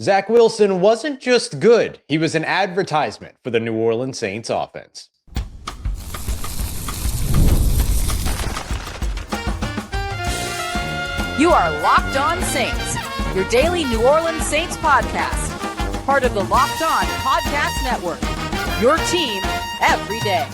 Zach Wilson wasn't just good, he was an advertisement for the New Orleans Saints offense. You are Locked On Saints, your daily New Orleans Saints podcast. Part of the Locked On Podcast Network, your team every day.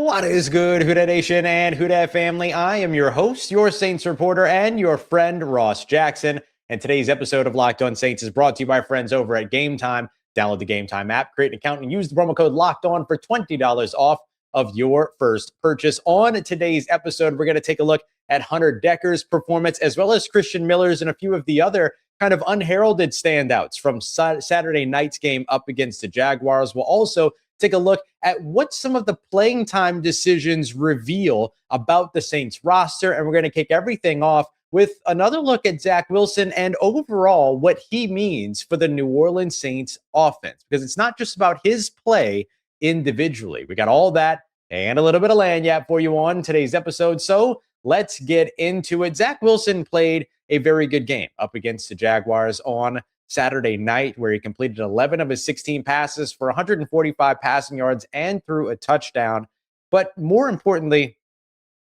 What is good, Who Dat Nation and Who Dat family? I am your host, your Saints reporter, and your friend, Ross Jackson. And today's episode of Locked On Saints is brought to you by friends over at Game Time. Download the Game Time app, create an account, and use the promo code Locked On for $20 off of your first purchase. On today's episode, we're going to take a look at Hunter Dekkers' performance, as well as Christian Miller's and a few of the other kind of unheralded standouts from Saturday night's game up against the Jaguars. We'll also take a look at what some of the playing time decisions reveal about the Saints roster, and we're going to kick everything off with another look at Zach Wilson and overall what he means for the New Orleans Saints offense, because it's not just about his play individually. We got all that and a little bit of lanyard for you on today's episode, so let's get into it. Zach Wilson played a very good game up against the Jaguars on Saturday night, where he completed 11 of his 16 passes for 145 passing yards and threw a touchdown. But more importantly,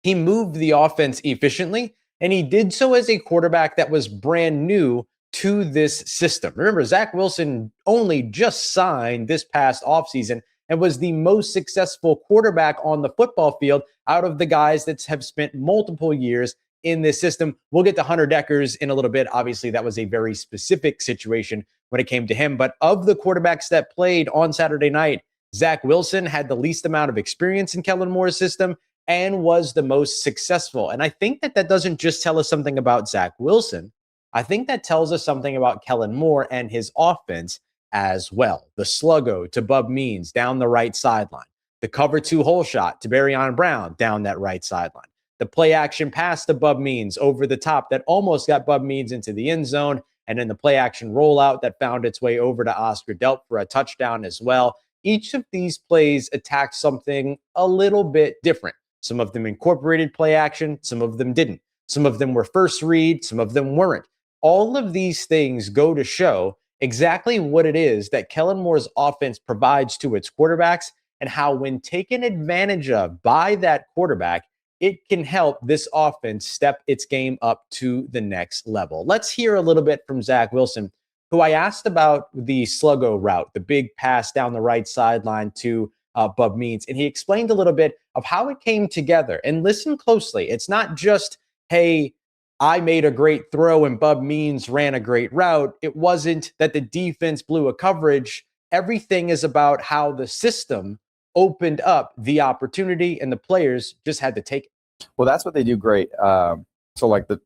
he moved the offense efficiently, and he did so as a quarterback that was brand new to this system. Remember, Zach Wilson only just signed this past offseason and was the most successful quarterback on the football field out of the guys that have spent multiple years in this system. We'll get to Hunter Dekkers in a little bit. Obviously, that was a very specific situation when it came to him. But of the quarterbacks that played on Saturday night, Zach Wilson had the least amount of experience in Kellen Moore's system and was the most successful. And I think that doesn't just tell us something about Zach Wilson. I think that tells us something about Kellen Moore and his offense as well. The sluggo to Bub Means down the right sideline. The cover two hole shot to Barrion Brown down that right sideline. The play action pass to Bub Means over the top that almost got Bub Means into the end zone. And then the play action rollout that found its way over to Oscar Delp for a touchdown as well. Each of these plays attacked something a little bit different. Some of them incorporated play action, some of them didn't. Some of them were first read, some of them weren't. All of these things go to show exactly what it is that Kellen Moore's offense provides to its quarterbacks, and how, when taken advantage of by that quarterback, it can help this offense step its game up to the next level. Let's hear a little bit from Zach Wilson, who I asked about the sluggo route, the big pass down the right sideline to Bub Means. And he explained a little bit of how it came together. And listen closely. It's not just, hey, I made a great throw and Bub Means ran a great route. It wasn't that the defense blew a coverage. Everything is about how the system opened up the opportunity and the players just had to take it. Well, that's what they do great. So like the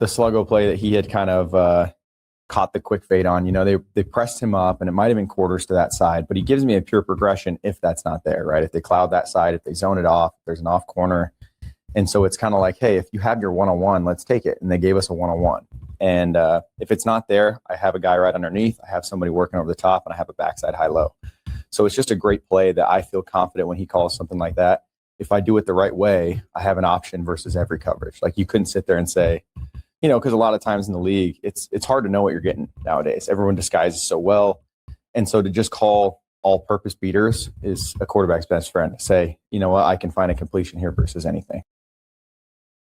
sluggo play that he had kind of caught the quick fade on, they pressed him up, and it might have been quarters to that side, but he gives me a pure progression if that's not there, right? If they cloud that side, if they zone it off, if there's an off corner. And so it's kind of like, hey, if you have your one-on-one, let's take it. And they gave us a one-on-one. And if it's not there, I have a guy right underneath. I have somebody working over the top, and I have a backside high-low. So it's just a great play that I feel confident when he calls something like that. If I do it the right way, I have an option versus every coverage. Like, you couldn't sit there and say, because a lot of times in the league, it's hard to know what you're getting nowadays. Everyone disguises so well. And so to just call all-purpose beaters is a quarterback's best friend. To say, you know what, I can find a completion here versus anything.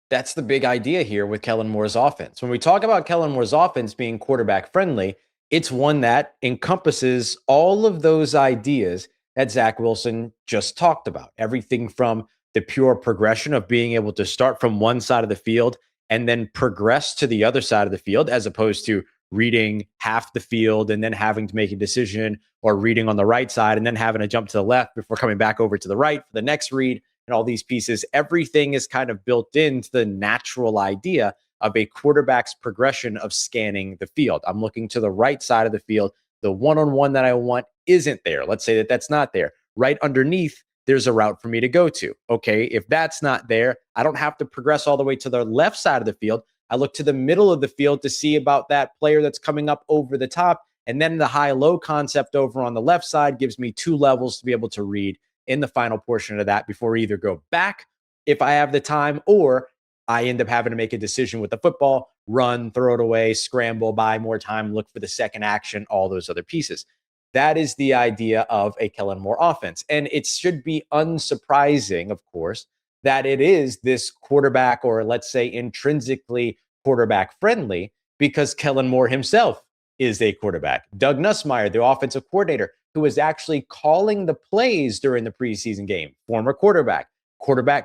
That's the big idea here with Kellen Moore's offense. When we talk about Kellen Moore's offense being quarterback friendly, it's one that encompasses all of those ideas that Zach Wilson just talked about. Everything from the pure progression of being able to start from one side of the field and then progress to the other side of the field, as opposed to reading half the field and then having to make a decision, or reading on the right side and then having to jump to the left before coming back over to the right for the next read, and all these pieces. Everything is kind of built into the natural idea of a quarterback's progression of scanning the field. I'm looking to the right side of the field. The one-on-one that I want isn't there. Let's say that that's not there. Right underneath, there's a route for me to go to. Okay, if that's not there, I don't have to progress all the way to the left side of the field. I look to the middle of the field to see about that player that's coming up over the top. And then the high-low concept over on the left side gives me two levels to be able to read in the final portion of that before I either go back if I have the time, or I end up having to make a decision with the football run, throw it away, scramble, buy more time, look for the second action, all those other pieces. That is the idea of a Kellen Moore offense. And it should be unsurprising, of course, that it is this quarterback, or let's say intrinsically quarterback friendly, because Kellen Moore himself is a quarterback. Doug Nussmeier, the offensive coordinator, who was actually calling the plays during the preseason game, former quarterback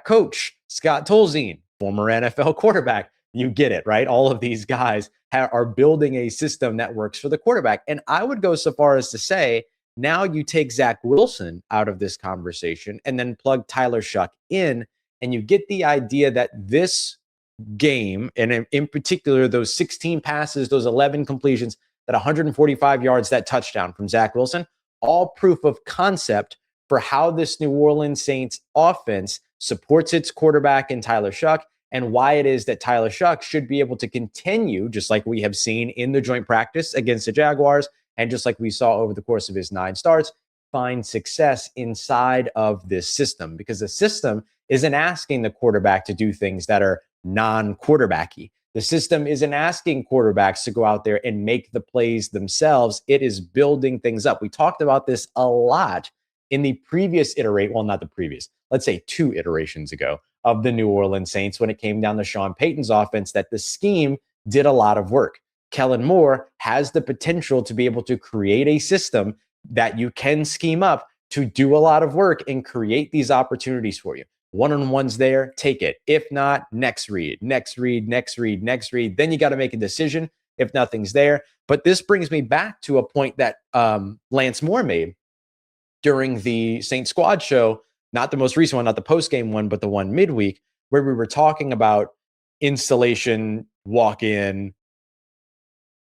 coach, Scott Tolzien, former NFL quarterback. You get it, right? All of these guys are building a system that works for the quarterback. And I would go so far as to say, now you take Zach Wilson out of this conversation and then plug Tyler Shough in, and you get the idea that this game, and in particular, those 16 passes, those 11 completions, that 145 yards, that touchdown from Zach Wilson, all proof of concept for how this New Orleans Saints offense supports its quarterback in Tyler Shough, and why it is that Tyler Shough should be able to continue, just like we have seen in the joint practice against the Jaguars, and just like we saw over the course of his 9 starts, find success inside of this system. Because the system isn't asking the quarterback to do things that are non-quarterbacky. The system isn't asking quarterbacks to go out there and make the plays themselves. It is building things up. We talked about this a lot in the previous iteration, well, not the previous, let's say 2 iterations ago of the New Orleans Saints when it came down to Sean Payton's offense, that the scheme did a lot of work. Kellen Moore has the potential to be able to create a system that you can scheme up to do a lot of work and create these opportunities for you. One-on-ones there, take it. If not, next read. Then you got to make a decision if nothing's there. But this brings me back to a point that Lance Moore made during the Saints squad show, not the most recent one, not the post-game one, but the one midweek, where we were talking about installation, walk in,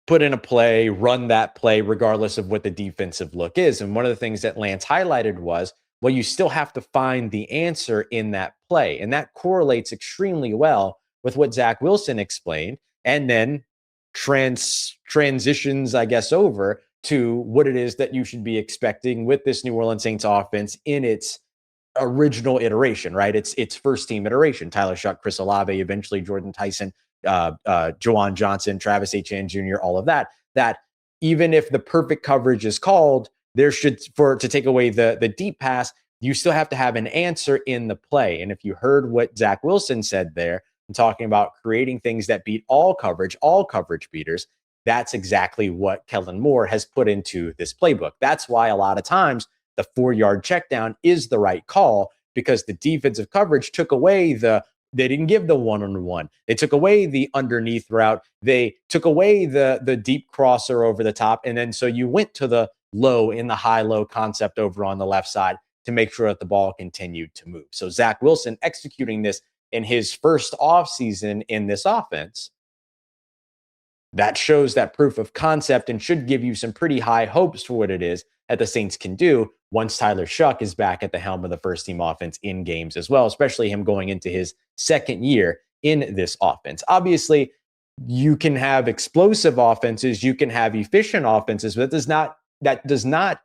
put in a play, run that play, regardless of what the defensive look is. And one of the things that Lance highlighted was, well, you still have to find the answer in that play. And that correlates extremely well with what Zach Wilson explained, and then transitions, I guess, over to what it is that you should be expecting with this New Orleans Saints offense in its original iteration, right? It's first team iteration. Tyler Shough, Chris Olave, eventually Jordan Tyson, Juwan Johnson, Travis Etienne Jr., all of that, that even if the perfect coverage is called, there should, to take away the deep pass, you still have to have an answer in the play. And if you heard what Zach Wilson said there, and talking about creating things that beat all coverage beaters, that's exactly what Kellen Moore has put into this playbook. That's why a lot of times the 4-yard check down is the right call, because the defensive coverage took away they didn't give the one-on-one. They took away the underneath route. They took away the deep crosser over the top. And then so you went to the low in the high-low concept over on the left side to make sure that the ball continued to move. So Zach Wilson executing this in his first offseason in this offense, that shows that proof of concept and should give you some pretty high hopes for what it is that the Saints can do once Tyler Shough is back at the helm of the first team offense in games as well, especially him going into his second year in this offense. Obviously, you can have explosive offenses, you can have efficient offenses, but that does not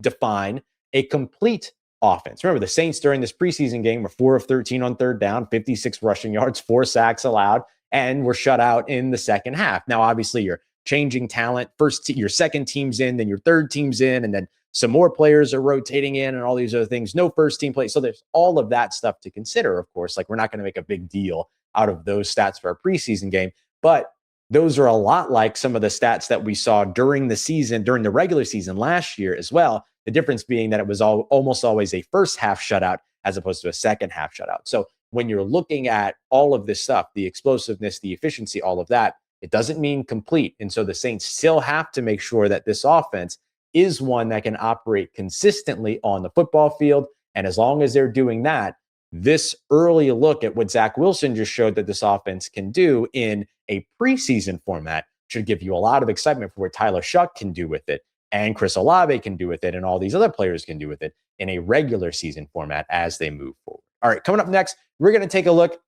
define a complete offense. Remember, the Saints during this preseason game were 4 of 13 on third down, 56 rushing yards, 4 sacks allowed, and were shut out in the second half. Now, obviously, you're changing talent. Your second team's in, then your third team's in, and then some more players are rotating in and all these other things. No first team play. So there's all of that stuff to consider, of course. Like, we're not going to make a big deal out of those stats for our preseason game, but those are a lot like some of the stats that we saw during the regular season last year as well. The difference being that it was almost always a first half shutout as opposed to a second half shutout. So when you're looking at all of this stuff, the explosiveness, the efficiency, all of that, it doesn't mean complete. And so the Saints still have to make sure that this offense is one that can operate consistently on the football field. And as long as they're doing that, this early look at what Zach Wilson just showed that this offense can do in a preseason format should give you a lot of excitement for what Tyler Shough can do with it, and Chris Olave can do with it, and all these other players can do with it in a regular season format as they move forward. All right, coming up next, we're going to take a look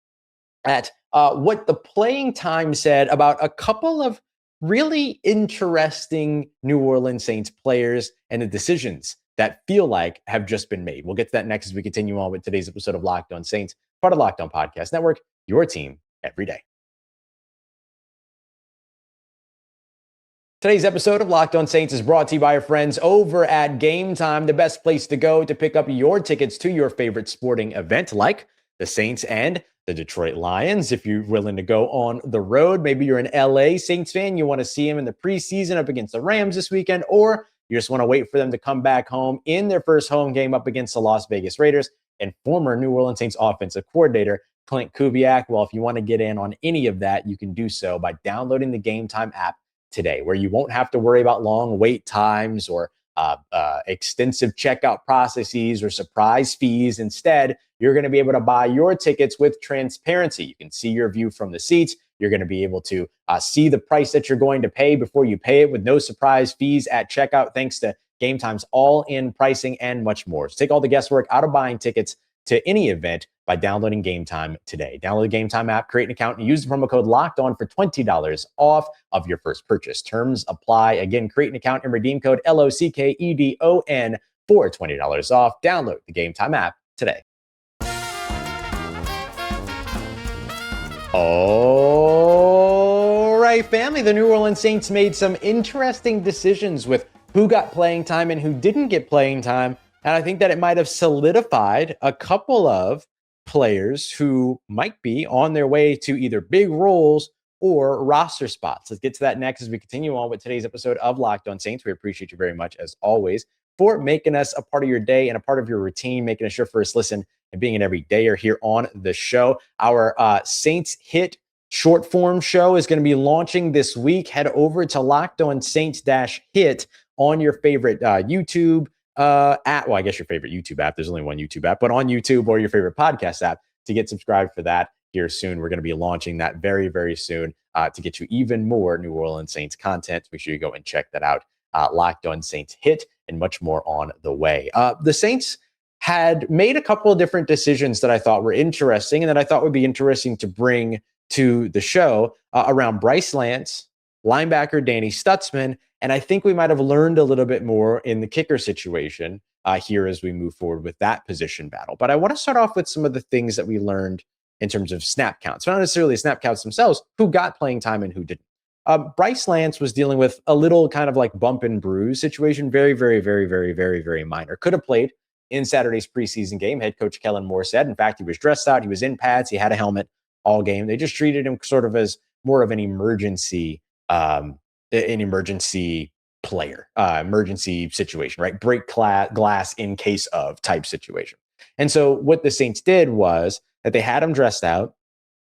at what the playing time said about a couple of really interesting New Orleans Saints players and the decisions that feel like have just been made. We'll get to that next as we continue on with today's episode of Locked On Saints, part of Locked On Podcast Network, your team every day. Today's episode of Locked On Saints is brought to you by our friends over at Game Time, the best place to go to pick up your tickets to your favorite sporting event like the Saints and the Detroit Lions. If you're willing to go on the road, maybe you're an LA Saints fan, you want to see them in the preseason up against the Rams this weekend, or you just want to wait for them to come back home in their first home game up against the Las Vegas Raiders and former New Orleans Saints offensive coordinator Clint Kubiak. Well, if you want to get in on any of that, you can do so by downloading the Game Time app today, where you won't have to worry about long wait times or extensive checkout processes or surprise fees. Instead, you're going to be able to buy your tickets with transparency. You can see your view from the seats. You're going to be able to see the price that you're going to pay before you pay it with no surprise fees at checkout, thanks to Game Time's all-in pricing and much more. So take all the guesswork out of buying tickets to any event by downloading Game Time today. Download the Game Time app, create an account, and use the promo code LOCKEDON for $20 off of your first purchase. Terms apply. Again, create an account and redeem code LOCKEDON for $20 off. Download the Game Time app today. All right, family. The New Orleans Saints made some interesting decisions with who got playing time and who didn't get playing time. And I think that it might have solidified a couple of players who might be on their way to either big roles or roster spots. Let's get to that next as we continue on with today's episode of Locked On Saints. We appreciate you very much, as always, for making us a part of your day and a part of your routine, making us your first listen and being an everydayer here on the show. Our Saints Hit short form show is going to be launching this week. Head over to Locked On Saints-Hit on your favorite YouTube app. Well, I guess your favorite YouTube app. There's only one YouTube app, but on YouTube or your favorite podcast app to get subscribed for that here soon. We're going to be launching that very, very soon to get you even more New Orleans Saints content. Make sure you go and check that out. Locked On Saints Hit and much more on the way. The Saints had made a couple of different decisions that I thought were interesting and that I thought would be interesting to bring to the show around Bryce Lance, linebacker Danny Stutsman, and I think we might have learned a little bit more in the kicker situation here as we move forward with that position battle. But I want to start off with some of the things that we learned in terms of snap counts. Not necessarily snap counts themselves, who got playing time and who didn't. Bryce Lance was dealing with a little kind of like bump and bruise situation. Very, very, very, very, very, very minor. Could have played in Saturday's preseason game. Head coach Kellen Moore said, in fact, he was dressed out. He was in pads. He had a helmet all game. They just treated him sort of as more of an emergency player, emergency situation, right? Break glass in case of type situation. And so what the Saints did was that they had him dressed out.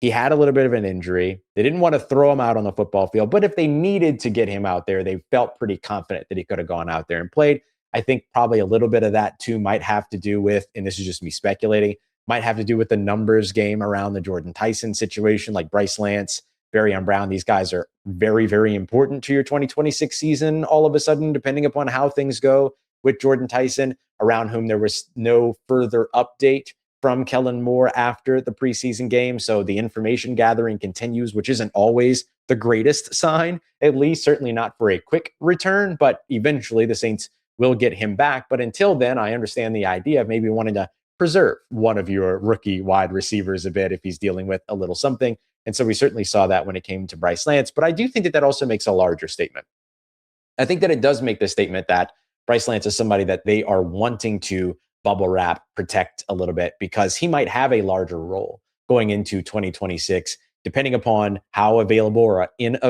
He had a little bit of an injury. They didn't want to throw him out on the football field, but if they needed to get him out there, they felt pretty confident that he could have gone out there and played. I think probably a little bit of that too might have to do with, and this is just me speculating, might have to do with the numbers game around the Jordan Tyson situation, like Bryce Lance, Barrion Brown. These guys are very, very important to your 2026 season all of a sudden, depending upon how things go with Jordan Tyson, around whom there was no further update from Kellen Moore after the preseason game. So the information gathering continues, which isn't always the greatest sign, at least certainly not for a quick return, but eventually the Saints will get him back. But until then, I understand the idea of maybe wanting to preserve one of your rookie wide receivers a bit if he's dealing with a little something. And so we certainly saw that when it came to Bryce Lance. But I do think that that also makes a larger statement. I think that it does make the statement that Bryce Lance is somebody that they are wanting to bubble wrap, protect a little bit, because he might have a larger role going into 2026, depending upon how available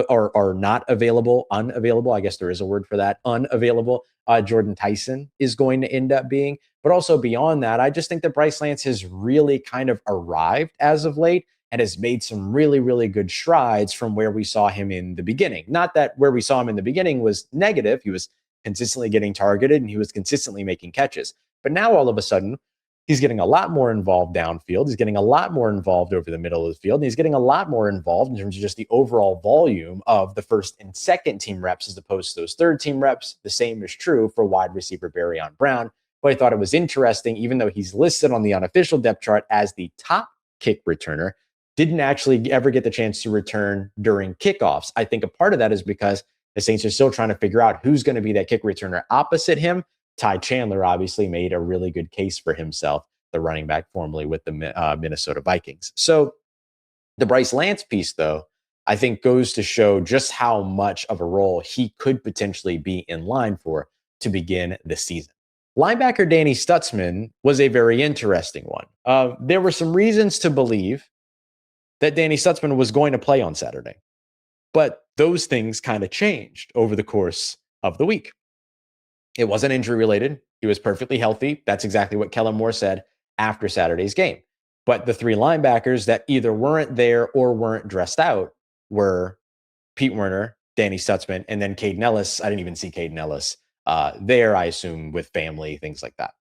or not available, unavailable, I guess there is a word for that, unavailable, Jordan Tyson is going to end up being. But also beyond that, I just think that Bryce Lance has really kind of arrived as of late and has made some really, really good strides from where we saw him in the beginning. Not that where we saw him in the beginning was negative. He was consistently getting targeted and he was consistently making catches. But now all of a sudden, he's getting a lot more involved downfield. He's getting a lot more involved over the middle of the field. And he's getting a lot more involved in terms of just the overall volume of the first and second team reps as opposed to those third team reps. The same is true for wide receiver Barrion Brown. But I thought it was interesting, even though he's listed on the unofficial depth chart as the top kick returner, didn't actually ever get the chance to return during kickoffs. I think a part of that is because the Saints are still trying to figure out who's going to be that kick returner opposite him. Ty Chandler obviously made a really good case for himself, the running back formerly with the Minnesota Vikings. So the Bryce Lance piece, though, I think goes to show just how much of a role he could potentially be in line for to begin the season. Linebacker Danny Stutsman was a very interesting one. There were some reasons to believe that Danny Stutsman was going to play on Saturday, but those things kind of changed over the course of the week. It wasn't injury related. He was perfectly healthy. That's exactly what Kellen Moore said after Saturday's game. But the three linebackers that either weren't there or weren't dressed out were Pete Werner, Danny Stutsman, and then Caden Ellis. I didn't even see Caden Ellis there, I assume, with family, things like that.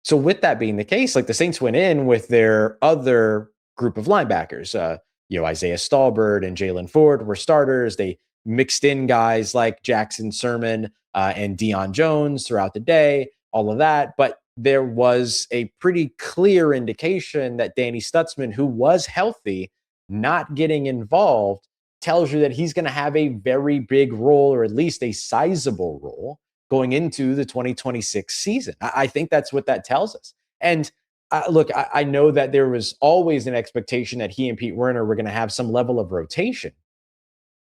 So with that being the case, like the Saints went in with their other group of linebackers. Isaiah Stallbird and Jalen Ford were starters. They mixed in guys like Jackson Sermon and Deion Jones throughout the day, all of that. But there was a pretty clear indication that Danny Stutsman, who was healthy, not getting involved, tells you that he's going to have a very big role, or at least a sizable role, going into the 2026 season. I think that's what that tells us. And look, I know that there was always an expectation that he and Pete Werner were going to have some level of rotation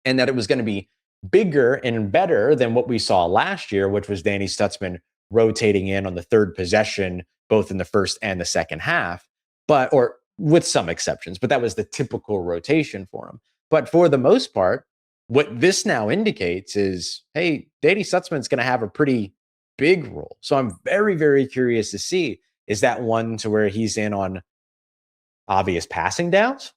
and that it was going to be bigger and better than what we saw last year, which was Danny Stutsman rotating in on the third possession, both in the first and the second half, or with some exceptions, but that was the typical rotation for him. But for the most part, what this now indicates is, hey, Danny Stutsman's going to have a pretty big role. So I'm very, very curious to see, is that one to where he's in on obvious passing downs?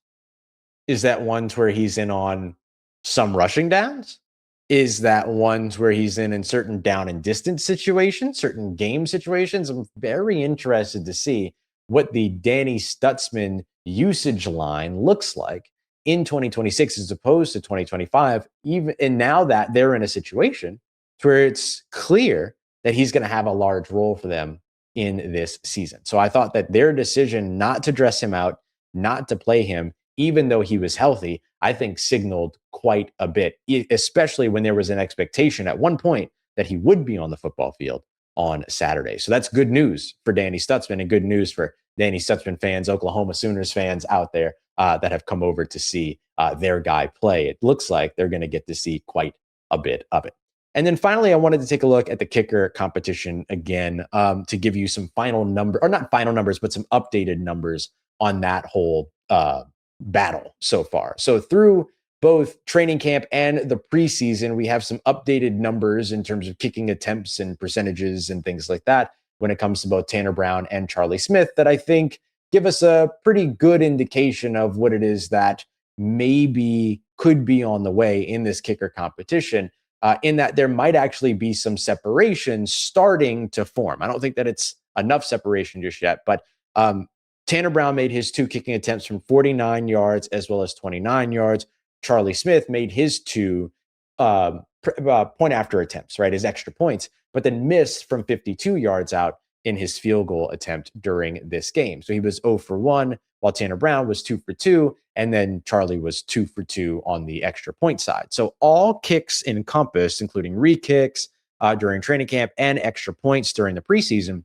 Is that one to where he's in on some rushing downs? Is that one to where he's in certain down and distance situations, certain game situations? I'm very interested to see what the Danny Stutsman usage line looks like in 2026 as opposed to 2025. And now that they're in a situation where it's clear that he's going to have a large role for them in this season. So I thought that their decision not to dress him out, not to play him, even though he was healthy, I think signaled quite a bit, especially when there was an expectation at one point that he would be on the football field on Saturday. So that's good news for Danny Stutsman and good news for Danny Stutsman fans, Oklahoma Sooners fans out there that have come over to see their guy play. It looks like they're going to get to see quite a bit of it. And then finally, I wanted to take a look at the kicker competition again to give you some final number, or not final numbers, but some updated numbers on that whole battle so far. So through both training camp and the preseason, we have some updated numbers in terms of kicking attempts and percentages and things like that when it comes to both Tanner Brown and Charlie Smyth that I think give us a pretty good indication of what it is that maybe could be on the way in this kicker competition, in that there might actually be some separation starting to form. I don't think that it's enough separation just yet, but Tanner Brown made his 2 kicking attempts from 49 yards as well as 29 yards. Charlie Smyth made his 2 point after attempts, right, his extra points, but then missed from 52 yards out in his field goal attempt during this game. So he was 0 for 1, while Tanner Brown was 2 for 2, and then Charlie was 2 for 2 on the extra point side. So all kicks encompassed, including re-kicks during training camp and extra points during the preseason.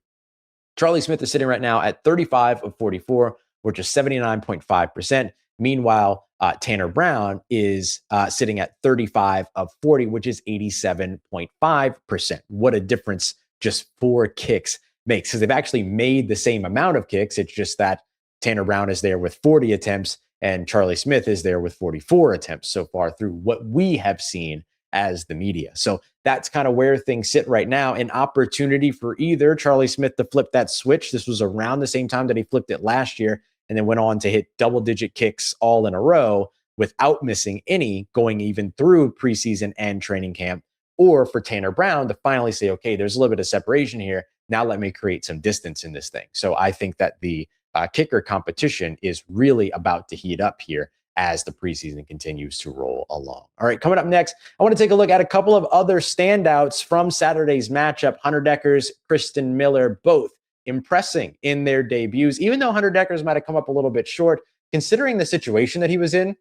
Charlie Smyth is sitting right now at 35 of 44, which is 79.5%. Meanwhile, Tanner Brown is sitting at 35 of 40, which is 87.5%. What a difference just 4 kicks makes, because they've actually made the same amount of kicks. It's just that Tanner Brown is there with 40 attempts and Charlie Smyth is there with 44 attempts so far through what we have seen as the media. So that's kind of where things sit right now. An opportunity for either Charlie Smyth to flip that switch. This was around the same time that he flipped it last year and then went on to hit double-digit kicks all in a row without missing any, going even through preseason and training camp. Or for Tanner Brown to finally say, okay, there's a little bit of separation here. Now let me create some distance in this thing. So I think that the kicker competition is really about to heat up here as the preseason continues to roll along. All right, coming up next, I want to take a look at a couple of other standouts from Saturday's matchup. Hunter Dekkers, Kristen Miller, both impressing in their debuts, even though Hunter Dekkers might have come up a little bit short, considering the situation that he was in.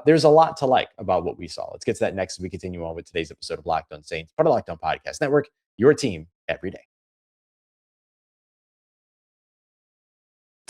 There's a lot to like about what we saw. Let's get to that next as we continue on with today's episode of Locked On Saints, part of Locked On Podcast Network, your team every day.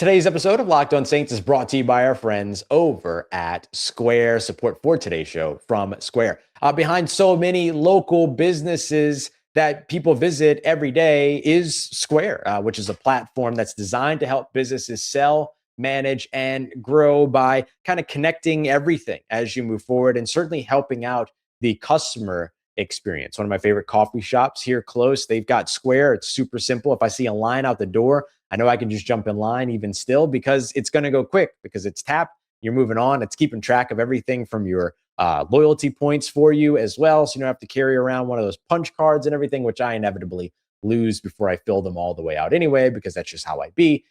Today's episode of Locked On Saints is brought to you by our friends over at Square. Support for today's show from Square. Behind so many local businesses that people visit every day is Square, which is a platform that's designed to help businesses sell, manage, and grow by kind of connecting everything as you move forward and certainly helping out the customer experience. One of my favorite coffee shops here close, they've got Square. It's super simple. If I see a line out the door, I know I can just jump in line even still because it's going to go quick because it's tap. You're moving on. It's keeping track of everything from your loyalty points for you as well. So you don't have to carry around one of those punch cards and everything, which I inevitably lose before I fill them all the way out anyway, because that's just how I be.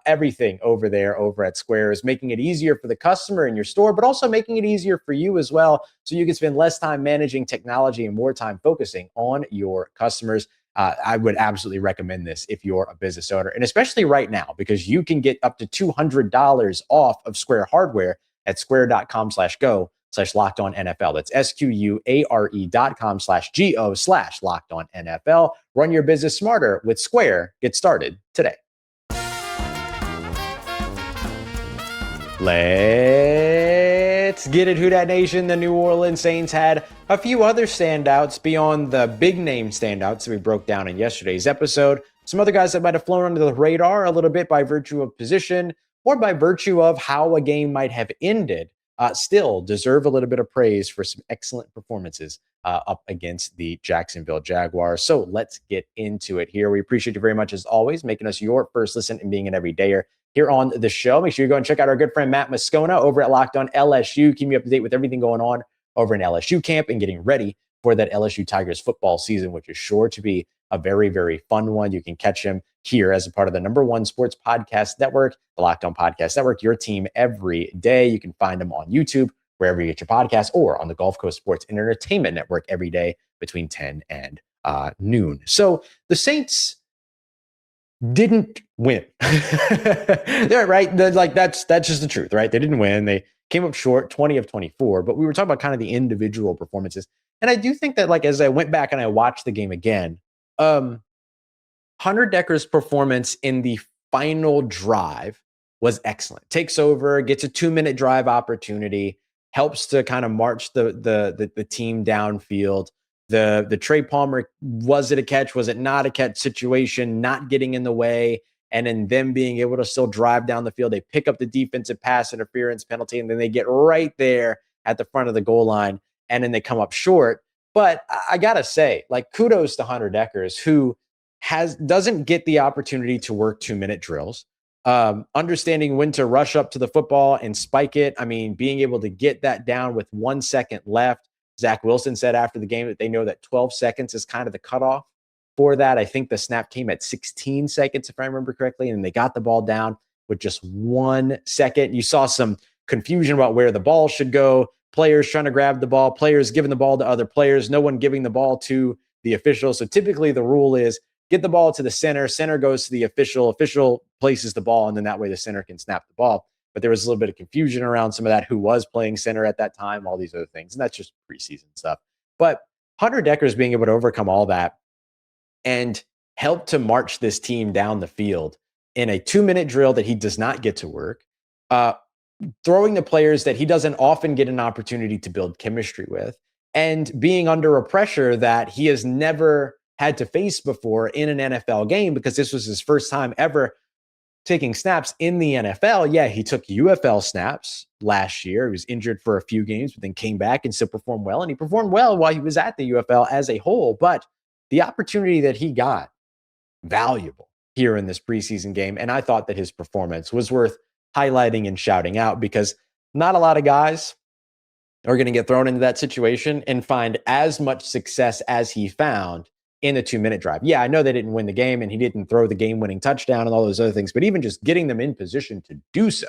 Everything over there over at Square is making it easier for the customer in your store, but also making it easier for you as well. So you can spend less time managing technology and more time focusing on your customers. I would absolutely recommend this if you're a business owner, and especially right now, because you can get up to $200 off of Square hardware at square.com/go/lockedonnfl. That's SQUARE.com/GO/lockedonnFL. Run your business smarter with Square. Get started today. Let's get it, Who Dat Nation. The New Orleans Saints had a few other standouts beyond the big name standouts that we broke down in yesterday's episode. Some other guys that might have flown under the radar a little bit by virtue of position or by virtue of how a game might have ended, still deserve a little bit of praise for some excellent performances up against the Jacksonville Jaguars. So let's get into it here. We appreciate you very much, as always, making us your first listen and being an everydayer here on the show. Make sure you go and check out our good friend Matt Moscona over at Locked On LSU. Keep you up to date with everything going on over in LSU camp and getting ready for that LSU Tigers football season, which is sure to be a very, very fun one. You can catch him here as a part of the #1 sports podcast network, the Locked On Podcast Network, your team every day. You can find him on YouTube, wherever you get your podcasts, or on the Gulf Coast Sports and Entertainment Network every day between 10 and noon. So the Saints didn't win. Yeah, right. That's just the truth, right? They didn't win. They came up short, 20 of 24. But we were talking about kind of the individual performances. And I do think that, like, as I went back and I watched the game again, Hunter Dekkers' performance in the final drive was excellent. Takes over, gets a 2-minute drive opportunity, helps to kind of march the team downfield. The Trey Palmer, was it a catch? Was it not a catch situation? Not getting in the way, and then them being able to still drive down the field. They pick up the defensive pass interference penalty, and then they get right there at the front of the goal line, and then they come up short. But I gotta say, like, kudos to Hunter Dekkers, who doesn't get the opportunity to work 2-minute drills. Understanding when to rush up to the football and spike it. I mean, being able to get that down with 1 second left. Zach Wilson said after the game that they know that 12 seconds is kind of the cutoff for that. I think the snap came at 16 seconds, if I remember correctly, and they got the ball down with just 1 second. You saw some confusion about where the ball should go, players trying to grab the ball, players giving the ball to other players, no one giving the ball to the official. So typically the rule is get the ball to the center goes to the official places the ball, and then that way the center can snap the ball. But there was a little bit of confusion around some of that, who was playing center at that time, all these other things. And that's just preseason stuff. But Hunter Dekkers being able to overcome all that and help to march this team down the field in a 2-minute drill that he does not get to work, throwing the players that he doesn't often get an opportunity to build chemistry with, and being under a pressure that he has never had to face before in an NFL game, because this was his first time ever taking snaps in the NFL. Yeah, he took UFL snaps last year. He was injured for a few games, but then came back and still performed well. And he performed well while he was at the UFL as a whole. But the opportunity that he got, valuable here in this preseason game. And I thought that his performance was worth highlighting and shouting out, because not a lot of guys are going to get thrown into that situation and find as much success as he found in the 2-minute drive. Yeah, I know they didn't win the game and he didn't throw the game-winning touchdown and all those other things, but even just getting them in position to do so,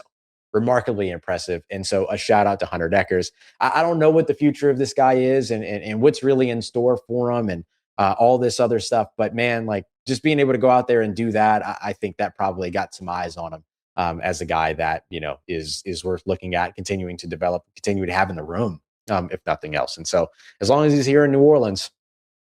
remarkably impressive. And so a shout out to Hunter Dekkers. I don't know what the future of this guy is and what's really in store for him and all this other stuff, but man, like, just being able to go out there and do that, I think that probably got some eyes on him as a guy that, you know, is worth looking at, continuing to develop, continue to have in the room, if nothing else. And so as long as he's here in New Orleans,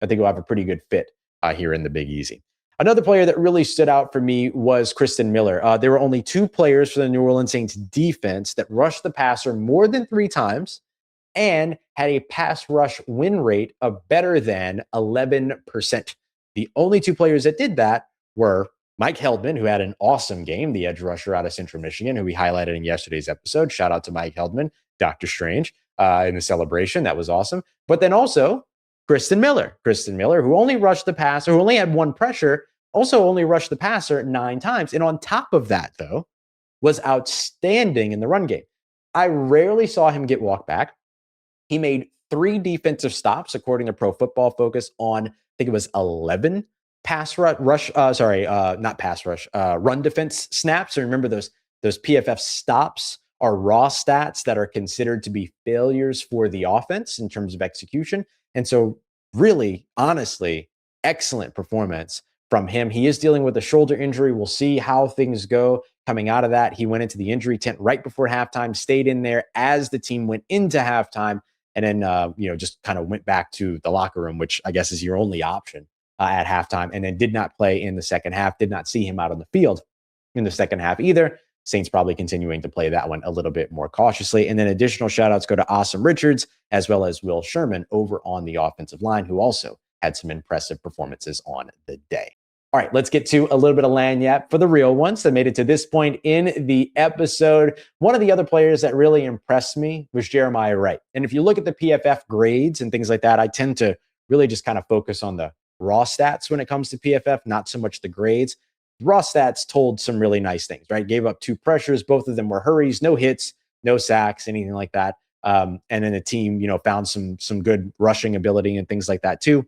I think we'll have a pretty good fit here in the Big Easy. Another player that really stood out for me was Kristen Miller. There were only 2 players for the New Orleans Saints defense that rushed the passer more than 3 times and had a pass rush win rate of better than 11%. The only 2 players that did that were Mike Heldman, who had an awesome game, the edge rusher out of Central Michigan, who we highlighted in yesterday's episode. Shout out to Mike Heldman, Dr. Strange, in the celebration. That was awesome. But then also Kristen Miller, who only rushed the passer, who only had 1 pressure, also only rushed the passer 9 times. And on top of that, though, was outstanding in the run game. I rarely saw him get walked back. He made 3 defensive stops, according to Pro Football Focus, on, I think it was 11 run defense snaps. So remember, those PFF stops are raw stats that are considered to be failures for the offense in terms of execution. And so really, honestly, excellent performance from him. He is dealing with a shoulder injury. We'll see how things go coming out of that. He went into the injury tent right before halftime, stayed in there as the team went into halftime, and then just kind of went back to the locker room, which I guess is your only option at halftime, and then did not play in the second half. Did not see him out on the field in the second half either. Saints probably continuing to play that one a little bit more cautiously. And then additional shout-outs go to Awesome Richards as well as Will Sherman over on the offensive line, who also had some impressive performances on the day. All right, let's get to a little bit of lagniappe for the real ones that made it to this point in the episode. One of the other players that really impressed me was Jeremiah Wright. And if you look at the PFF grades and things like that, I tend to really just kind of focus on the raw stats when it comes to PFF, not so much the grades. Raw stats told some really nice things, right? Gave up 2 pressures. Both of them were hurries, no hits, no sacks, anything like that. And then the team, found some good rushing ability and things like that too.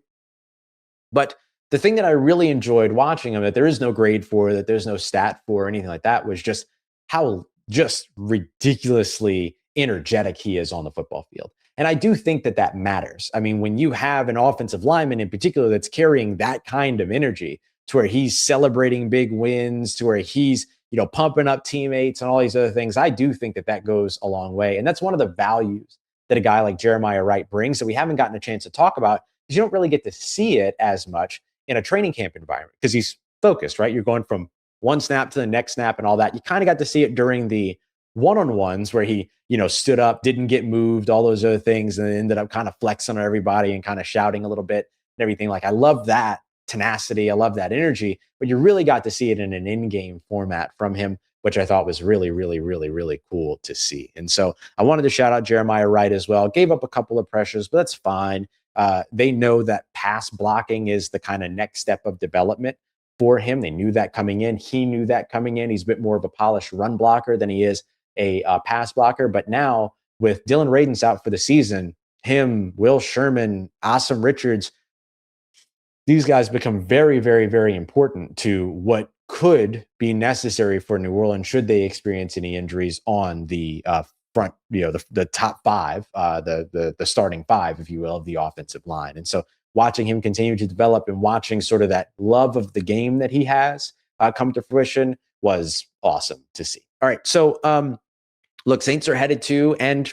But the thing that I really enjoyed watching him, that there is no grade for, that there's no stat for, or anything like that, was just how just ridiculously energetic he is on the football field. And I do think that that matters. I mean, when you have an offensive lineman in particular that's carrying that kind of energy to where he's celebrating big wins, to where he's, pumping up teammates and all these other things, I do think that that goes a long way. And that's one of the values that a guy like Jeremiah Wright brings that we haven't gotten a chance to talk about, because you don't really get to see it as much in a training camp environment because he's focused, right? You're going from one snap to the next snap and all that. You kind of got to see it during the one-on-ones where he, stood up, didn't get moved, all those other things, and ended up kind of flexing on everybody and kind of shouting a little bit and everything. Like, I love that tenacity. I love that energy, but you really got to see it in an in-game format from him, which I thought was really, really, really, really cool to see. And so I wanted to shout out Jeremiah Wright as well. Gave up a couple of pressures, but that's fine. They know that pass blocking is the kind of next step of development for him. They knew that coming in. He knew that coming in. He's a bit more of a polished run blocker than he is a pass blocker. But now with Dylan Radins out for the season, him, Will Sherman, Awesome Richards, these guys become very, very, very important to what could be necessary for New Orleans should they experience any injuries on the front, the top 5, the starting 5, if you will, of the offensive line. And so watching him continue to develop and watching sort of that love of the game that he has come to fruition was awesome to see. All right. So, look, Saints are headed to, and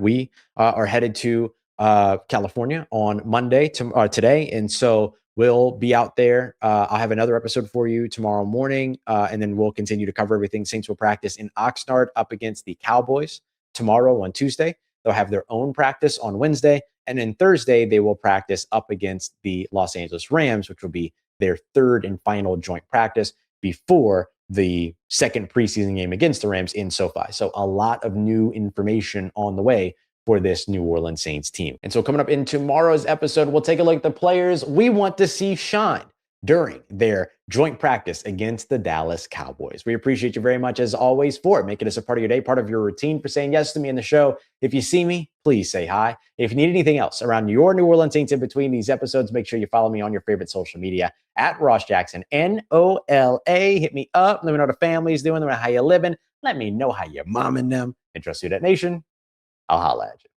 we are headed to California on Monday today. And so we'll be out there. I'll have another episode for you tomorrow morning. And then we'll continue to cover everything. Saints will practice in Oxnard up against the Cowboys tomorrow on Tuesday. They'll have their own practice on Wednesday. And then Thursday, they will practice up against the Los Angeles Rams, which will be their 3rd and final joint practice before the 2nd preseason game against the Rams in SoFi. So a lot of new information on the way for this New Orleans Saints team. And so coming up in tomorrow's episode, we'll take a look at the players we want to see shine during their joint practice against the Dallas Cowboys. We appreciate you very much, as always, for making us a part of your day, part of your routine, for saying yes to me in the show. If you see me, please say hi. If you need anything else around your New Orleans Saints in between these episodes, make sure you follow me on your favorite social media at Ross Jackson, NOLA. Hit me up. Let me know what the family's doing. Let me know how you living. Let me know how you're momming them. And trust you, that nation. I'll holla at you.